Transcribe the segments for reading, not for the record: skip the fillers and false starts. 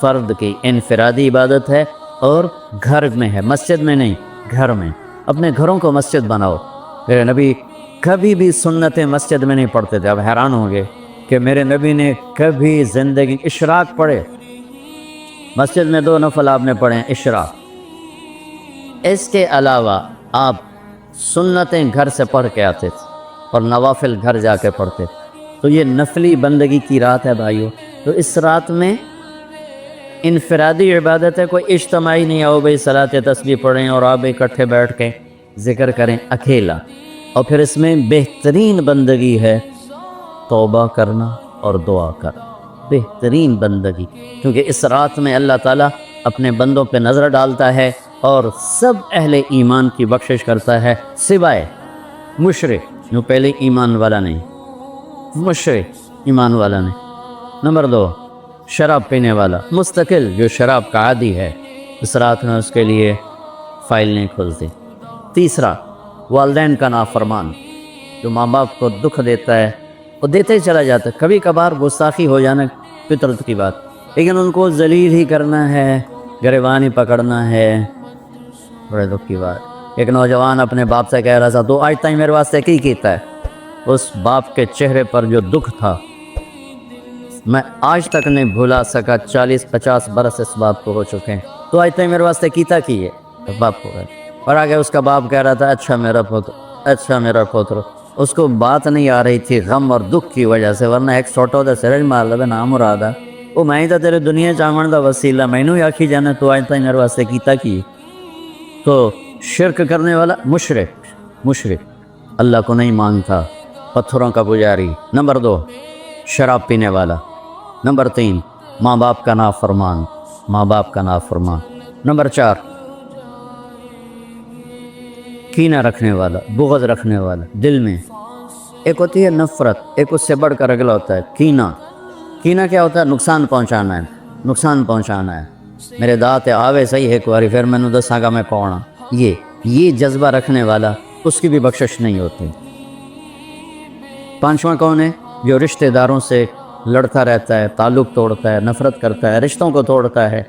فرد کی انفرادی عبادت ہے اور گھر میں ہے، مسجد میں نہیں، گھر میں۔ اپنے گھروں کو مسجد بناؤ۔ میرے نبی کبھی بھی سنت مسجد میں نہیں پڑھتے تھے۔ اب حیران ہوں گے کہ میرے نبی نے کبھی زندگی اشراق پڑھے، مسجد میں 2 نفل آپ نے پڑھے اشراق، اس کے علاوہ آپ سنتیں گھر سے پڑھ کے آتے تھے اور نوافل گھر جا کے پڑھتے تھے۔ تو یہ نفلی بندگی کی رات ہے بھائیو۔ تو اس رات میں انفرادی عبادت ہے، کوئی اجتماعی نہیں آؤ بھائی صلاۃ تسبیح پڑھیں اور آپ اکٹھے بیٹھ کے ذکر کریں، اکیلا۔ اور پھر اس میں بہترین بندگی ہے توبہ کرنا اور دعا کرنا، بہترین بندگی، کیونکہ اس رات میں اللہ تعالیٰ اپنے بندوں پہ نظر ڈالتا ہے اور سب اہل ایمان کی بخشش کرتا ہے، سوائے مشرک جو پہلے ایمان والا نہیں، مشرک ایمان والا نہیں۔ نمبر 2، شراب پینے والا مستقل جو شراب کا عادی ہے، اس رات میں اس کے لیے فائل نہیں کھلتی۔ تیسرا، والدین کا نافرمان جو ماں باپ کو دکھ دیتا ہے، وہ دیتے ہی چلا جاتا ہے، کبھی کبھار گستاخی ہو جانا فطرت کی بات، لیکن ان کو ذلیل ہی کرنا ہے، گریبان ہی پکڑنا ہے، بڑے دکھ کی بات۔ ایک نوجوان اپنے باپ سے کہہ رہا تھا تو آج تک میرے واسطے کی کیتا ہے، اس باپ کے چہرے پر جو دکھ تھا میں آج تک نہیں بھلا سکا، 40-50 برس اس باپ کو ہو چکے ہیں، تو آج تک میرے واسطے کیتا کی ہے باپ کو ہے۔ اور آگے اس کا باپ کہہ رہا تھا اچھا میرا پوتر، اچھا میرا پوتر۔ اس کو بات نہیں آ رہی تھی غم اور دکھ کی وجہ سے، ورنہ ایک چھوٹا دا سرج مار لے نام مرادہ وہ میں تا تیرے دنیا چاون دا وسیلہ، مینوں ہی آکھی جانا تو آج تک میرے واسطے کیتا کی۔ تو شرک کرنے والا مشرک اللہ کو نہیں مانتا، پتھروں کا پجاری۔ نمبر 2، شراب پینے والا۔ نمبر 3، ماں باپ کا نافرمان، ماں باپ کا نافرمان۔ نمبر 4، کینہ رکھنے والا، بغض رکھنے والا دل میں۔ ایک ہوتی ہے نفرت، ایک اس سے بڑھ کر اگلا ہوتا ہے کینہ۔ کینہ کیا ہوتا ہے؟ نقصان پہنچانا ہے، نقصان پہنچانا ہے، میرے دانت آوے صحیح ایک باری پھر میں نے دساں گا میں کون ہاں۔ یہ جذبہ رکھنے والا، اس کی بھی بخشش نہیں ہوتی۔ 5واں کون ہے؟ جو رشتہ داروں سے لڑتا رہتا ہے، تعلق توڑتا ہے، نفرت کرتا ہے، رشتوں کو توڑتا ہے۔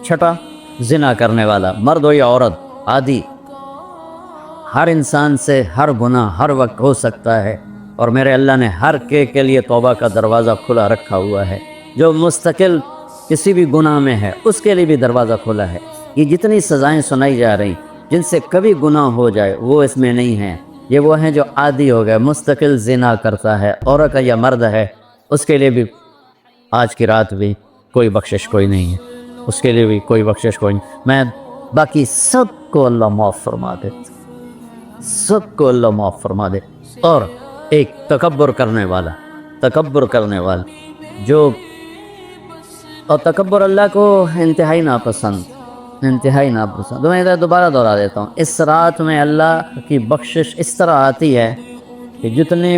6، زنا کرنے والا، مرد ہو یا عورت، عادی۔ ہر انسان سے ہر گناہ ہر وقت ہو سکتا ہے، اور میرے اللہ نے ہر کے لیے توبہ کا دروازہ کھلا رکھا ہوا ہے۔ جو مستقل کسی بھی گناہ میں ہے اس کے لیے بھی دروازہ کھلا ہے۔ یہ جتنی سزائیں سنائی جا رہی جن سے کبھی گناہ ہو جائے وہ اس میں نہیں ہیں، یہ وہ ہیں جو عادی ہو گئے، مستقل زنا کرتا ہے، عورت ہے یا مرد ہے، اس کے لیے بھی آج کی رات بھی کوئی بخشش کوئی نہیں ہے، اس کے لیے بھی کوئی بخشش کوئی نہیں۔ میں باقی سب کو اللہ معاف فرما دے، سب کو اللہ معاف فرما دے۔ اور ایک تکبر کرنے والا جو، اور تکبر اللہ کو انتہائی ناپسند، تو میں ادھر دوبارہ دہرا دیتا ہوں، اس رات میں اللہ کی بخشش اس طرح آتی ہے کہ جتنے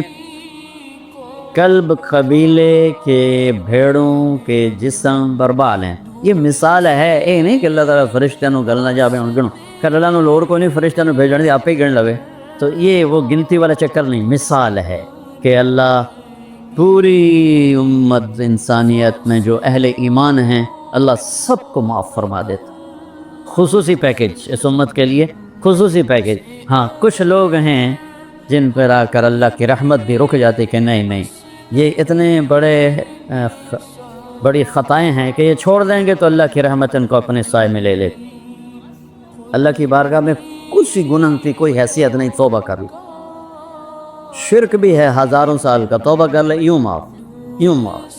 کلب قبیلے کے بھیڑوں کے جسم بربال ہیں، یہ مثال ہے، اے نہیں کہ اللہ تعالیٰ فرشتوں نو گلنا جاوے ہوں گنو کر اللہ نو لوڑ کو نہیں فرشتوں نو بھیجنے دی آپ ہی گن لوے، تو یہ وہ گنتی والا چکر نہیں، مثال ہے کہ اللہ پوری امت انسانیت میں جو اہل ایمان ہیں اللہ سب کو معاف فرما دیتا۔ خصوصی پیکج اس امت کے لیے، خصوصی پیکج۔ ہاں کچھ لوگ ہیں جن پر آ کر اللہ کی رحمت بھی رک جاتی کہ نہیں یہ اتنے بڑی خطائیں ہیں کہ یہ چھوڑ دیں گے تو اللہ کی رحمت ان کو اپنے سائے میں لے لے۔ اللہ کی بارگاہ میں کچھ گناہ کی کوئی حیثیت نہیں، توبہ کر لے، شرک بھی ہے ہزاروں سال کا، توبہ کر لے یوں معاف۔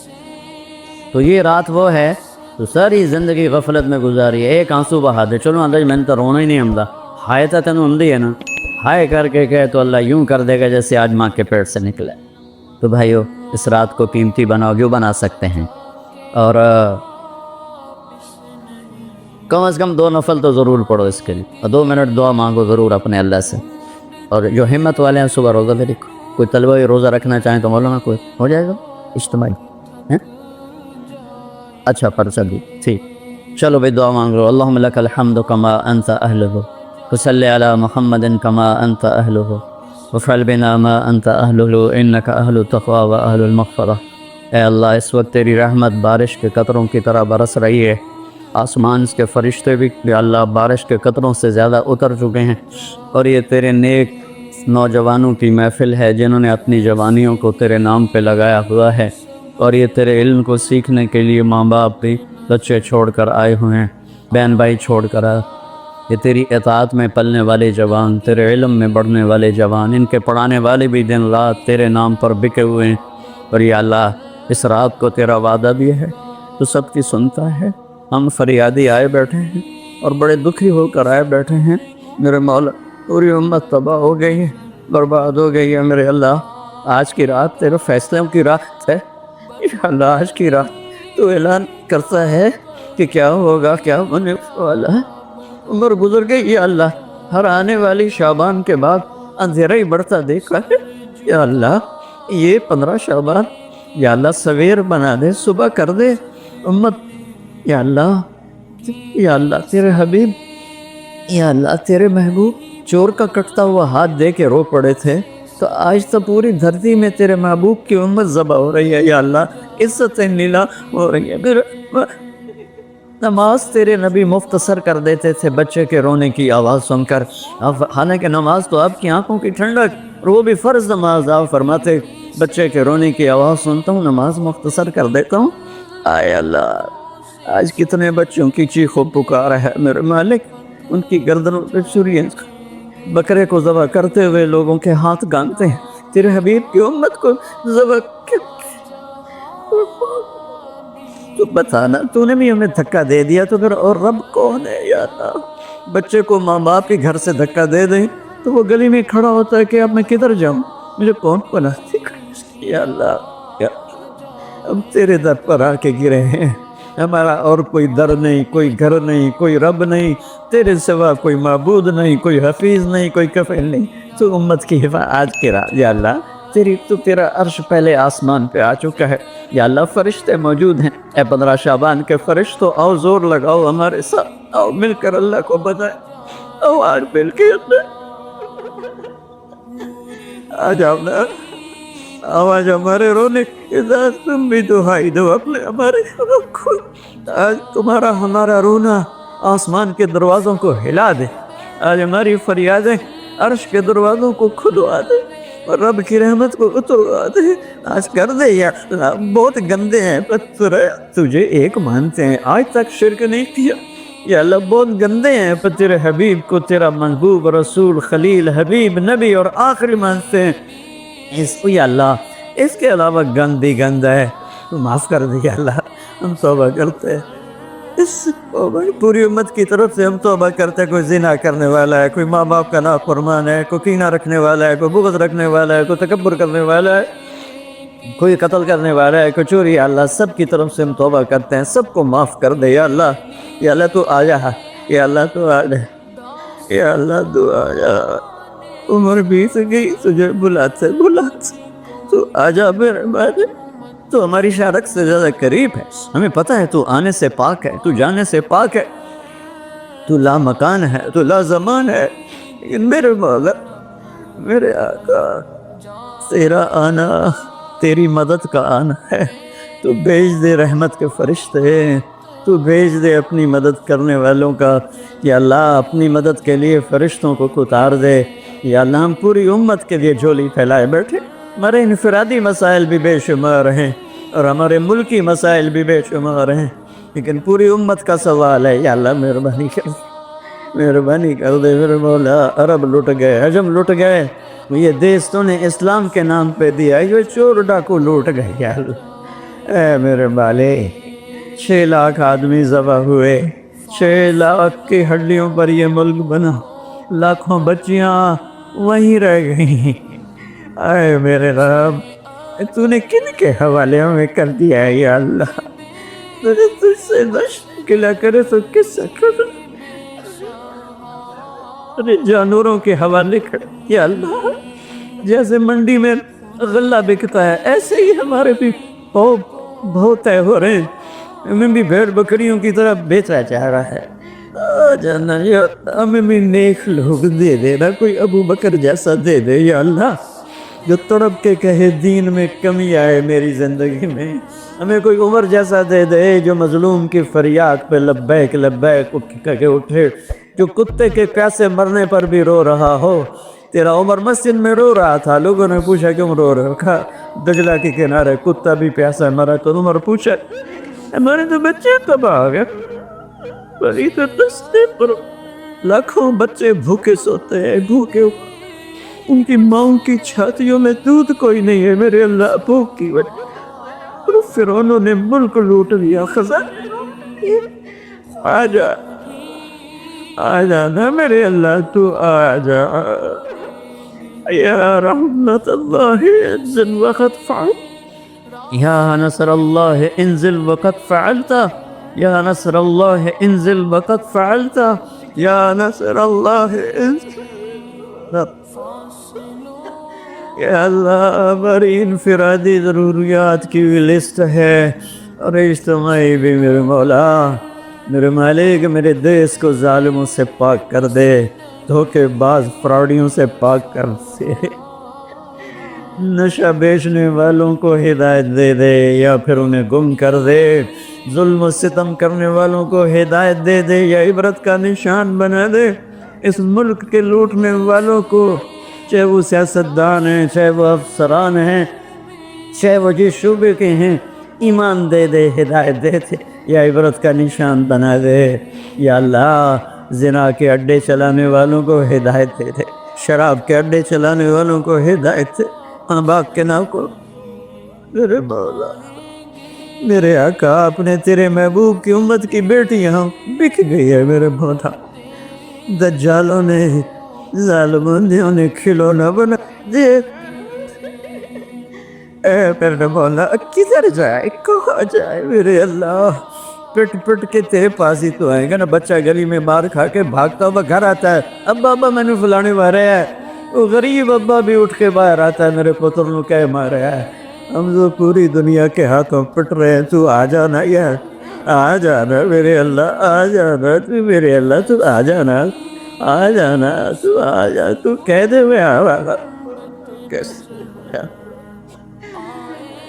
تو یہ رات وہ ہے تو ساری زندگی غفلت میں گزاری ہے، ایک آنسو بہا دے، چلو اندر میں نے تو رونا ہی نہیں ہمدا، ہائے تا تینوں ہمدی ہے نا، ہائے کر کے کہے تو اللہ یوں کر دے گا جیسے آج ماں کے پیٹ سے نکلے۔ تو بھائیو اس رات کو قیمتی بناؤ، جو بنا سکتے ہیں، اور کم از کم 2 نفل تو ضرور پڑھو اس کے لیے، اور 2 منٹ دعا مانگو ضرور اپنے اللہ سے۔ اور جو ہمت والے ہیں صبح روزہ بھی رکھو، کوئی طلبہ روزہ رکھنا چاہیں تو مولانا کوئی ہو جائے گا اجتماعی، اچھا پرچہ بھی ٹھیک۔ چلو بھائی دعا مانگ لو، اللہم لک الحمد کما انت اہلہ وصلی علی محمد کما انت اہلہ وفعل بنا ما انت اہلہ انک اہل التقوی و اہل المغفرہ اے اللہ اس وقت تیری رحمت بارش کے قطروں کی طرح برس رہی ہے، آسمان کے فرشتے بھی یا اللہ بارش کے قطروں سے زیادہ اتر چکے ہیں، اور یہ تیرے نیک نوجوانوں کی محفل ہے جنہوں نے اپنی جوانیوں کو تیرے نام پہ لگایا ہوا ہے، اور یہ تیرے علم کو سیکھنے کے لیے ماں باپ بھی بچے چھوڑ کر آئے ہوئے ہیں، بہن بھائی چھوڑ کر آئے، یہ تیری اطاعت میں پلنے والے جوان، تیرے علم میں بڑھنے والے جوان، ان کے پڑھانے والے بھی دن رات تیرے نام پر بکے ہوئے ہیں، اور یا اللہ اس رات کو تیرا وعدہ بھی ہے تو سب کی سنتا ہے۔ ہم فریادی آئے بیٹھے ہیں اور بڑے دکھی ہو کر آئے بیٹھے ہیں، میرے مولا پوری امت تباہ ہو گئی ہے، برباد ہو گئی ہے میرے اللہ۔ آج کی رات تیرے فیصلوں کی رات ہے یا اللہ، آج کی رات تو اعلان کرتا ہے کہ کیا ہوگا، کیا ہونے والا ہے۔ عمر گزر گئی یا اللہ، ہر آنے والی شعبان کے بعد اندھیرا ہی بڑھتا دیکھا ہے یا اللہ۔ یہ 15 شعبان یا اللہ سویر بنا دے، صبح کر دے امت یا اللہ۔ یا اللہ تیرے حبیب، یا اللہ تیرے محبوب چور کا کٹتا ہوا ہاتھ دے کے رو پڑے تھے، تو آج تو پوری دھرتی میں تیرے محبوب کی امت ذبح ہو رہی ہے یا اللہ، عزتیں نیلام ہو رہی ہے۔ نماز تیرے نبی مختصر کر دیتے تھے بچے کے رونے کی آواز سن کر، حالانکہ نماز تو آپ کی آنکھوں کی ٹھنڈک، اور وہ بھی فرض نماز، آپ فرماتے بچے کے رونے کی آواز سنتا ہوں نماز مختصر کر دیتا ہوں۔ آئے اللہ، آج کتنے بچوں کی چیخ و پکار ہے میرے مالک، ان کی گردنوں پہ چھریاں، بکرے کو ذبح کرتے ہوئے لوگوں کے ہاتھ گانتے ہیں، تیرے حبیب کی امت کو ذبح تو بتانا، تو نے بھی ہمیں دھکا دے دیا تو پھر اور رب کون ہے یا اللہ۔ بچے کو ماں باپ کے گھر سے دھکا دے دیں تو وہ گلی میں کھڑا ہوتا ہے کہ اب میں کدھر جاؤں، مجھے کون پناہ یا اللہ۔ ہم تیرے در پر آ کے گرے ہیں، ہمارا اور کوئی در نہیں، کوئی گھر نہیں، کوئی رب نہیں، تیرے سوا کوئی معبود نہیں، کوئی حفیظ نہیں، کوئی کفیل نہیں۔ تو امت کی حفاظت آج کے رات یا اللہ، تیرا عرش پہلے آسمان پہ آ چکا ہے یا اللہ، فرشتے موجود ہیں۔ اے 15 شعبان کے فرشتوں، آؤ زور لگاؤ ہمارے ساتھ، آؤ مل کر اللہ کو بتائیں، آؤ آج مل کے آ جاؤ نا، آواز ہمارے رونے کی ذات، تم بھی دہائی دو اپنے ہمارے کو، آج تمہارا ہمارا رونا آسمان کے دروازوں کو ہلا دے، آج ہماری فریادیں عرش کے دروازوں کو کھلوا دے، اور رب کی رحمت کو اتروا دے، آج کر دے یا اللہ۔ بہت گندے ہیں پتھر، تجھے ایک مانتے ہیں، آج تک شرک نہیں کیا یا اللہ، بہت گندے ہیں پر تیرے حبیب کو تیرا محبوب رسول خلیل حبیب نبی اور آخری مانتے ہیں، اس کو یا اللہ اس کے علاوہ گند بھی گند ہے، تو معاف کر دے یا اللہ۔ ہم توبہ کرتے ہیں، اس پوری امت کی طرف سے ہم توبہ کرتے ہیں، کوئی زنا کرنے والا ہے، کوئی ماں باپ کا نافرمان ہے، کوئی کینہ رکھنے والا ہے، کوئی بغض رکھنے والا ہے، کوئی تکبر کرنے والا ہے، کوئی قتل کرنے والا ہے، کوئی چوری، یا اللہ سب کی طرف سے ہم توبہ کرتے ہیں، سب کو معاف کر دے یا اللہ۔ یا اللہ تو آ جا، یا اللہ تو آ جا، یا اللہ تو آ جا، عمر بیت گئی تجھے بلاتے بلاتے، تو آ جا میرے مالک، تو ہماری شارک سے زیادہ قریب ہے، ہمیں پتہ ہے تو آنے سے پاک ہے، تو جانے سے پاک ہے، تو لا مکان ہے، تو لا زمان ہے، لیکن میرے مولا میرے آقا، تیرا آنا تیری مدد کا آنا ہے، تو بھیج دے رحمت کے فرشتے، تو بھیج دے اپنی مدد کرنے والوں کا یا اللہ، اپنی مدد کے لیے فرشتوں کو اتار دے یا اللہ۔ ہم پوری امت کے لیے جھولی پھیلائے بیٹھے، ہمارے انفرادی مسائل بھی بے شمار ہیں اور ہمارے ملکی مسائل بھی بے شمار ہیں، لیکن پوری امت کا سوال ہے یا اللہ، مہربانی کر مہربانی کر دے میرے مولا۔ عرب لٹ گئے، عجم لٹ گئے، یہ دیس تو نے اسلام کے نام پہ دیا، یہ چور ڈاکو لوٹ گئے یا اللہ۔ اے میرے مالک، 6 لاکھ آدمی ذبح ہوئے، 6 لاکھ کی ہڈیوں پر یہ ملک بنا، لاکھوں بچیاں وہیں رہ گئیں۔ اے میرے رب، تو نے کن کے حوالے ہمیں کر دیا ہے یا اللہ، تو نے تجھ سے نشکلہ کرے تو کس سے کر، جانوروں کے حوالے کر یا اللہ۔ جیسے منڈی میں غلہ بکتا ہے، ایسے ہی ہمارے بھی بہت طے ہو رہے ہیں، ہمیں بھی بھیڑ بکریوں کی طرح بیچا جا رہا ہے۔ جانا یا ہمیں بھی نیک لوگ دے دینا، کوئی ابو بکر جیسا دے دے یا اللہ، جو تڑپ کے کہے دین میں کمی آئے میری زندگی میں. ہمیں کوئی عمر جیسا دے دے جو مظلوم کی فریاد پہ لبیک لبیک کہہ کے اٹھے, جو کتے کے پیاسے مرنے پر بھی رو رہا ہو. تیرا عمر مسجد میں رو رہا تھا, لوگوں نے پوچھا کیوں رو رہے ہو؟ کہا دجلہ کے کنارے کتا بھی پیاسا مرا. تو عمر پوچھا ہمارے تو بچے تباہ ہو گئے, بڑی تو دستے پر لاکھوں بچے بھوکے سوتے ہیں, بھوکے ان کی ماؤں کی چھاتیوں میں دودھ کوئی نہیں ہے میرے اللہ, بھوک کی وجہ. اور فرعونوں نے ملک لوٹ لیا, خزانے آجا آجا نا میرے اللہ, تو آجا یا رحمت اللہ انزل وقت فعلت, یا نصر اللہ انزل وقت فعلت, یا نصر اللہ انزل وقت فعلت, یا نصر اللہ انزل. یا اللہ ہماری انفرادی ضروریات کی بھی لسٹ ہے اور اجتماعی بھی. میرے مولا میرے مالک, میرے دیس کو ظالموں سے پاک کر دے, دھوکے باز فراڈیوں سے پاک کر دے, نشہ بیچنے والوں کو ہدایت دے دے یا پھر انہیں گم کر دے, ظلم و ستم کرنے والوں کو ہدایت دے دے یا عبرت کا نشان بنا دے. اس ملک کے لوٹنے والوں کو, چاہے وہ سیاستدان ہیں, چاہے وہ افسران ہیں, چاہے وہ جس شعبے کے ہیں, ایمان دے دے, ہدایت دے دے یا عبرت کا نشان بنا دے. یا اللہ زنا کے اڈے چلانے والوں کو ہدایت دے دے, شراب کے اڈے چلانے والوں کو ہدایت دے, ماں باپ کے نام کو. میرے مولا میرے آقا, اپنے تیرے محبوب کی امت کی بیٹیاں بک گئی ہے میرے مولا. دجالوں نے ظالموں نے کھلونا بنا دے. اے میرے مولا کدھر جائے, کہاں جائے میرے اللہ؟ پٹ پٹ کے تیرے پاس ہی تو آئیں گے نا. بچہ گلی میں مار کھا کے بھاگتا ہوا گھر آتا ہے, ابا ابا میں نے فلانے مارے ہے. وہ غریب ابا بھی اٹھ کے باہر آتا ہے, میرے پتر نے کہہ مارے ہے. ہم تو پوری دنیا کے ہاتھوں پٹ رہے ہیں, تو آ جانا یار, آ جانا میرے اللہ, آ جانا تو میرے اللہ, تو آ جانا, آ جانا, تو آ جا, تو کہہ دے میں آ. کیسے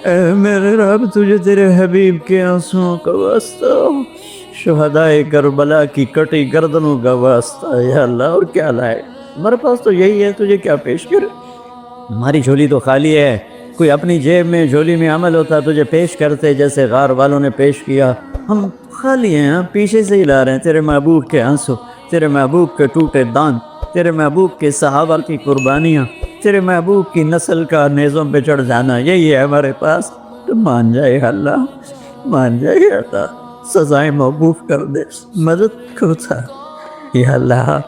اے میرے رب, تجھے تیرے حبیب کے آنسوؤں کا واسطہ, شہدائے کربلا کی کٹی گردنوں کا واسطہ. یا اللہ اور کیا لائے, ہمارے پاس تو یہی ہے, تجھے کیا پیش کرے؟ ہماری جھولی تو خالی ہے. کوئی اپنی جیب میں جھولی میں عمل ہوتا تجھے پیش کرتے, جیسے غار والوں نے پیش کیا. ہم خالی ہیں, پیچھے سے ہی لا رہے ہیں تیرے محبوب کے آنسو, تیرے محبوب کے ٹوٹے دان, تیرے محبوب کے صحابہ کی قربانیاں, تیرے محبوب کی نسل کا نیزوں پہ چڑھ جانا, یہی ہے ہمارے پاس. تو مان جائے اللہ, مان جائے اللہ, سزائیں موقوف کر دے, مدد کرتا. یا اللہ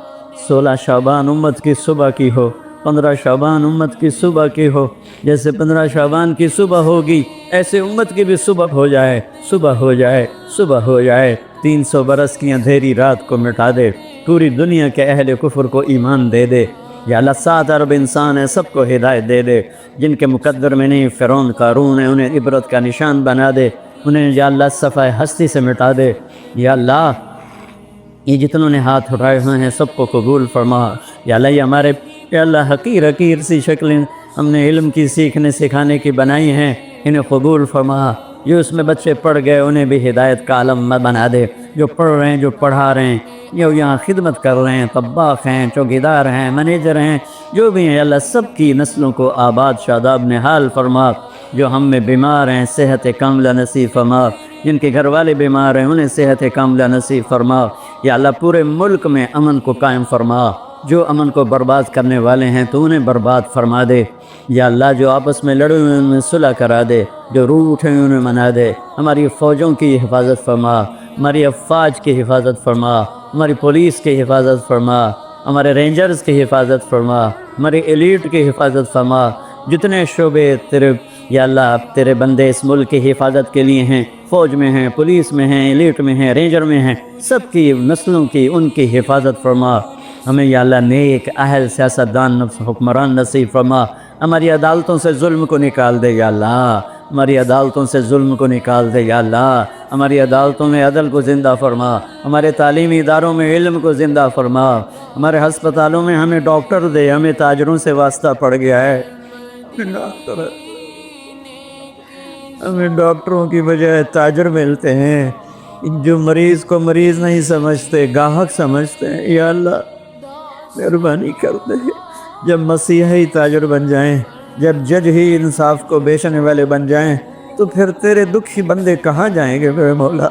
16 شعبان امت کی صبح کی ہو, 15 شعبان امت کی صبح کی ہو. جیسے 15 شعبان کی صبح ہوگی ایسے امت کی بھی صبح ہو جائے, صبح ہو جائے, صبح ہو جائے. 300 برس کی اندھیری رات کو مٹا دے, پوری دنیا کے اہل کفر کو ایمان دے دے. یا اللہ 7 ارب انسان ہیں, سب کو ہدایت دے دے. جن کے مقدر میں نہیں فرعون قارون ہے, انہیں عبرت کا نشان بنا دے, انہیں یا اللہ صفحہ ہستی سے مٹا دے. یا اللہ یہ جتنوں نے ہاتھ اٹھائے ہوئے ہیں سب کو قبول فرما. یا اللہ یہ ہمارے یا اللہ حقیر حقیر سی شکلیں ہم نے علم کی سیکھنے سکھانے کی بنائی ہیں, انہیں قبول فرما. جو اس میں بچے پڑھ گئے انہیں بھی ہدایت کا عالم بنا دے. جو پڑھ رہے ہیں, جو پڑھا رہے ہیں, جو یہاں خدمت کر رہے ہیں, طباخ ہیں, چوکیدار ہیں, مینیجر ہیں, جو بھی ہیں, اللہ سب کی نسلوں کو آباد شاداب نحال فرما. جو ہم میں بیمار ہیں صحت کاملہ نصیب فرما, جن کے گھر والے بیمار ہیں انہیں صحت کاملہ نصیب فرما. یا اللہ پورے ملک میں امن کو قائم فرما. جو امن کو برباد کرنے والے ہیں تو انہیں برباد فرما دے. یا اللہ جو آپس میں لڑے ہوئے ان میں صلح کرا دے, جو روح اٹھے انہیں منا دے. ہماری فوجوں کی حفاظت فرما, ہماری افواج کی حفاظت فرما, ہماری پولیس کی حفاظت فرما, ہمارے رینجرز کی حفاظت فرما, ہماری ایلیٹ کی حفاظت فرما. جتنے شعبے تیرے یا اللہ تیرے بندے اس ملک کی حفاظت کے لیے ہیں, فوج میں ہیں, پولیس میں ہیں, ایلیٹ میں ہیں, رینجر میں ہیں, سب کی نسلوں کی ان کی حفاظت فرما. ہمیں یا اللہ نیک اہل سیاستدان حکمران نصیب فرما. ہماری عدالتوں سے ظلم کو نکال دے یا اللہ, ہماری عدالتوں سے ظلم کو نکال دے یا اللہ. ہماری عدالتوں میں عدل کو زندہ فرما, ہمارے تعلیمی اداروں میں علم کو زندہ فرما, ہمارے ہسپتالوں میں ہمیں ڈاکٹر دے. ہمیں تاجروں سے واسطہ پڑ گیا ہے, ہمیں ڈاکٹروں کی بجائے تاجر ملتے ہیں جو مریض کو مریض نہیں سمجھتے، گاہک سمجھتے ہیں۔ یا اللہ مہربانی کر دے، جب مسیحی تاجر بن جائیں، جب جج ہی انصاف کو بیچنے والے بن جائیں، تو پھر تیرے دکھی بندے کہاں جائیں گے میرے مولا؟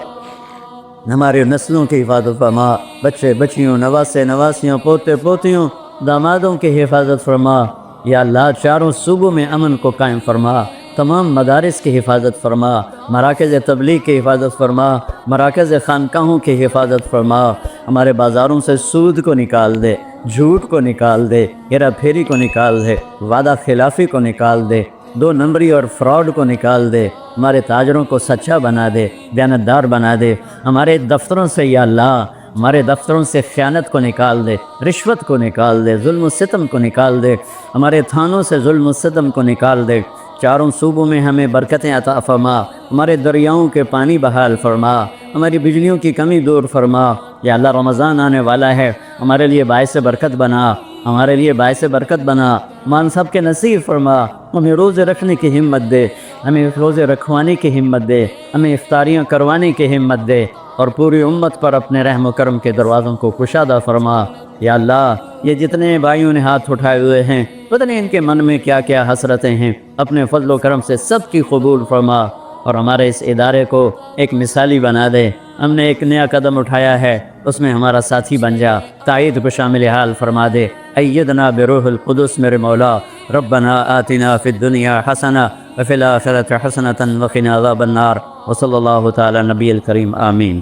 ہمارے نسلوں کی حفاظت فرما، بچے بچیوں، نواسے نواسیوں، پوتے پوتیوں، دامادوں کی حفاظت فرما۔ یا اللہ چاروں صوبوں میں امن کو قائم فرما، تمام مدارس کی حفاظت فرما، مراکز تبلیغ کی حفاظت فرما، مراکز خانقاہوں کی حفاظت فرما۔ ہمارے بازاروں سے سود کو نکال دے، جھوٹ کو نکال دے، ہیرا پھیری کو نکال دے، وعدہ خلافی کو نکال دے، دو نمبری اور فراڈ کو نکال دے۔ ہمارے تاجروں کو سچا بنا دے، دیانتدار بنا دے۔ ہمارے دفتروں سے یا اللہ، ہمارے دفتروں سے خیانت کو نکال دے، رشوت کو نکال دے، ظلم و ستم کو نکال دے۔ ہمارے تھانوں سے ظلم و ستم کو نکال دے۔ چاروں صوبوں میں ہمیں برکتیں عطا فرما، ہمارے دریاؤں کے پانی بحال فرما، ہماری بجلیوں کی کمی دور فرما۔ یا اللہ رمضان آنے والا ہے، ہمارے لیے باعث برکت بنا، ہمارے لیے باعث برکت بنا۔ مان صاحب کے نصیب فرما، ہمیں روزے رکھنے کی ہمت دے، ہمیں روزے رکھوانے کی ہمت دے، ہمیں افطاریاں کروانے کی ہمت دے، اور پوری امت پر اپنے رحم و کرم کے دروازوں کو کشادہ فرما۔ یا اللہ یہ جتنے بھائیوں نے ہاتھ اٹھائے ہوئے ہیں، پتہ نہیں ان کے من میں کیا کیا حسرتیں ہیں، اپنے فضل و کرم سے سب کی قبول فرما، اور ہمارے اس ادارے کو ایک مثالی بنا دے۔ ہم نے ایک نیا قدم اٹھایا ہے، اس میں ہمارا ساتھی بن جا، تائید کو شامل حال فرما دے۔ ایدنا بروح القدس میرے مولا، ربنا آتنا فی الدنیا حسنہ وفی الآخرۃ حسنۃ وقنا عذاب النار، وصلی اللہ تعالی نبی الکریم، آمین۔